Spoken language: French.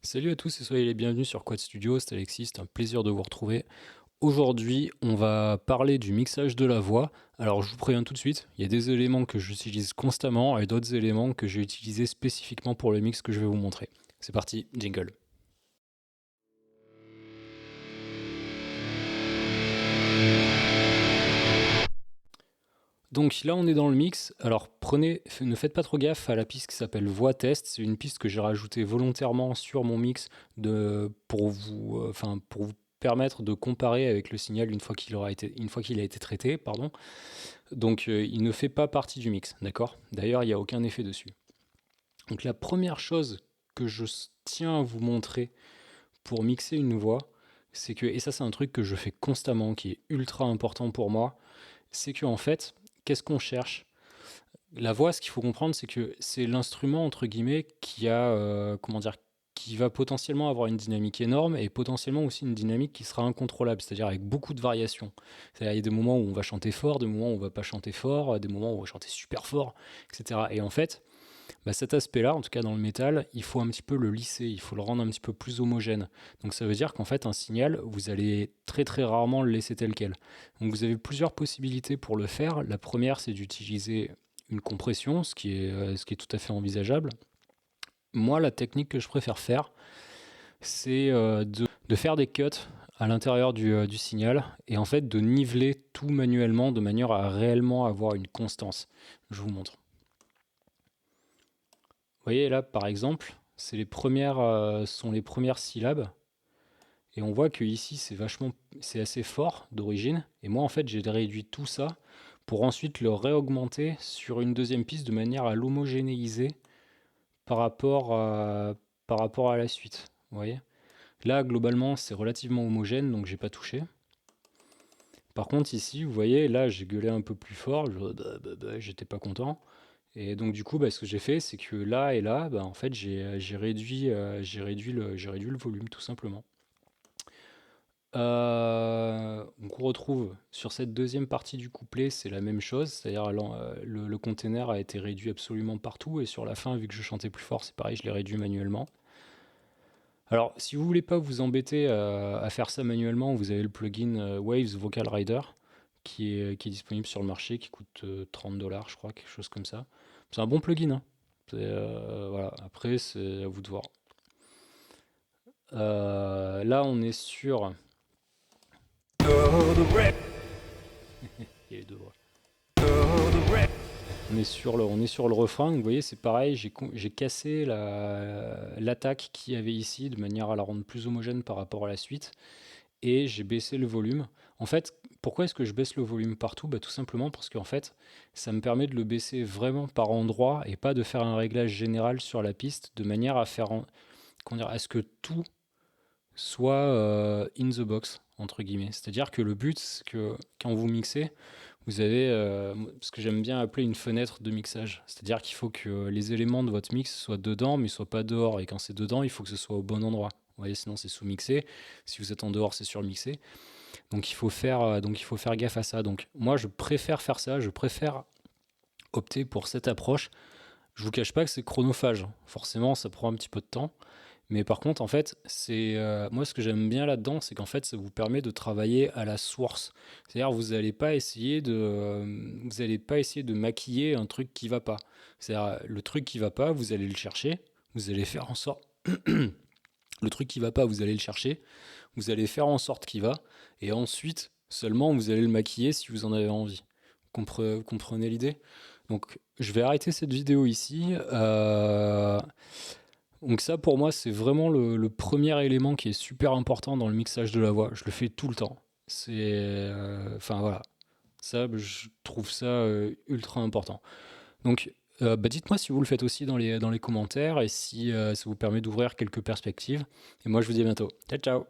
Salut à tous et soyez les bienvenus sur Quad Studio, c'est Alexis, c'est un plaisir de vous retrouver. Aujourd'hui, on va parler du mixage de la voix. Alors je vous préviens tout de suite, il y a des éléments que j'utilise constamment et d'autres éléments que j'ai utilisés spécifiquement pour le mix que je vais vous montrer. C'est parti, jingle. Donc là on est dans le mix, alors ne faites pas trop gaffe à la piste qui s'appelle voix test, c'est une piste que j'ai rajoutée volontairement sur mon mix pour vous permettre de comparer avec le signal une fois qu'il a été traité, pardon. Donc il ne fait pas partie du mix, d'accord? D'ailleurs il n'y a aucun effet dessus. Donc la première chose que je tiens à vous montrer pour mixer une voix, c'est que, et ça c'est un truc que je fais constamment, qui est ultra important pour moi, c'est que en fait, qu'est-ce qu'on cherche? La voix, ce qu'il faut comprendre, c'est que c'est l'instrument entre guillemets qui a, qui va potentiellement avoir une dynamique énorme et potentiellement aussi une dynamique qui sera incontrôlable, c'est-à-dire avec beaucoup de variations. C'est-à-dire il y a des moments où on va chanter fort, des moments où on va pas chanter fort, des moments où on va chanter super fort, etc. Et en fait, cet aspect-là, en tout cas dans le métal, il faut un petit peu le lisser, il faut le rendre un petit peu plus homogène. Donc ça veut dire qu'en fait un signal, vous allez très très rarement le laisser tel quel. Donc vous avez plusieurs possibilités pour le faire. La première, c'est d'utiliser une compression, ce qui est tout à fait envisageable. Moi, la technique que je préfère faire, c'est de faire des cuts à l'intérieur du signal et en fait de niveler tout manuellement de manière à réellement avoir une constance. Je vous montre. Vous voyez là par exemple, sont les premières syllabes et on voit que ici c'est assez fort d'origine et moi en fait j'ai réduit tout ça pour ensuite le réaugmenter sur une deuxième piste de manière à l'homogénéiser par rapport à, par rapport à la suite. Vous voyez? Là, globalement, c'est relativement homogène, donc j'ai pas touché. Par contre, ici, vous voyez, là, j'ai gueulé un peu plus fort, j'étais pas content. Et donc, du coup, ce que j'ai fait, c'est que là et là, en fait, j'ai réduit le volume, tout simplement. Donc on retrouve sur cette deuxième partie du couplet, c'est la même chose, c'est-à-dire le container a été réduit absolument partout, et sur la fin, vu que je chantais plus fort, c'est pareil, je l'ai réduit manuellement. Alors, si vous voulez pas vous embêter à faire ça manuellement, vous avez le plugin Waves Vocal Rider qui est disponible sur le marché, qui coûte 30 $, je crois, quelque chose comme ça. C'est un bon plugin, hein. Voilà. Après, c'est à vous de voir. Là, on est sur. Il y a les deux voix. On est sur le refrain, vous voyez, c'est pareil, j'ai cassé l'attaque qu'il y avait ici de manière à la rendre plus homogène par rapport à la suite, et j'ai baissé le volume. En fait, pourquoi est-ce que je baisse le volume partout? Tout simplement parce qu'en fait, ça me permet de le baisser vraiment par endroit et pas de faire un réglage général sur la piste de manière à faire, à ce que tout soit in the box, entre guillemets. C'est-à-dire que le but, c'est que quand vous mixez, vous avez ce que j'aime bien appeler une fenêtre de mixage. C'est-à-dire qu'il faut que les éléments de votre mix soient dedans, mais ne soient pas dehors. Et quand c'est dedans, il faut que ce soit au bon endroit. Vous voyez, sinon c'est sous-mixé. Si vous êtes en dehors, c'est surmixé. Donc il faut faire gaffe à ça. Donc moi, je préfère faire ça. Je préfère opter pour cette approche. Je vous cache pas que c'est chronophage. Forcément, ça prend un petit peu de temps. Mais par contre, en fait, moi ce que j'aime bien là-dedans, c'est qu'en fait, ça vous permet de travailler à la source. C'est-à-dire, vous allez pas essayer de maquiller un truc qui va pas. C'est-à-dire, le truc qui va pas, vous allez le chercher, vous allez faire en sorte. Le truc qui va pas, vous allez le chercher, vous allez faire en sorte qu'il va, et ensuite seulement vous allez le maquiller si vous en avez envie. Vous comprenez l'idée? Donc, je vais arrêter cette vidéo ici. Donc ça, pour moi, c'est vraiment le premier élément qui est super important dans le mixage de la voix. Je le fais tout le temps. Enfin voilà, ça, je trouve ça ultra important. Donc, dites-moi si vous le faites aussi dans les commentaires et si ça vous permet d'ouvrir quelques perspectives. Et moi, je vous dis à bientôt. Ciao, ciao!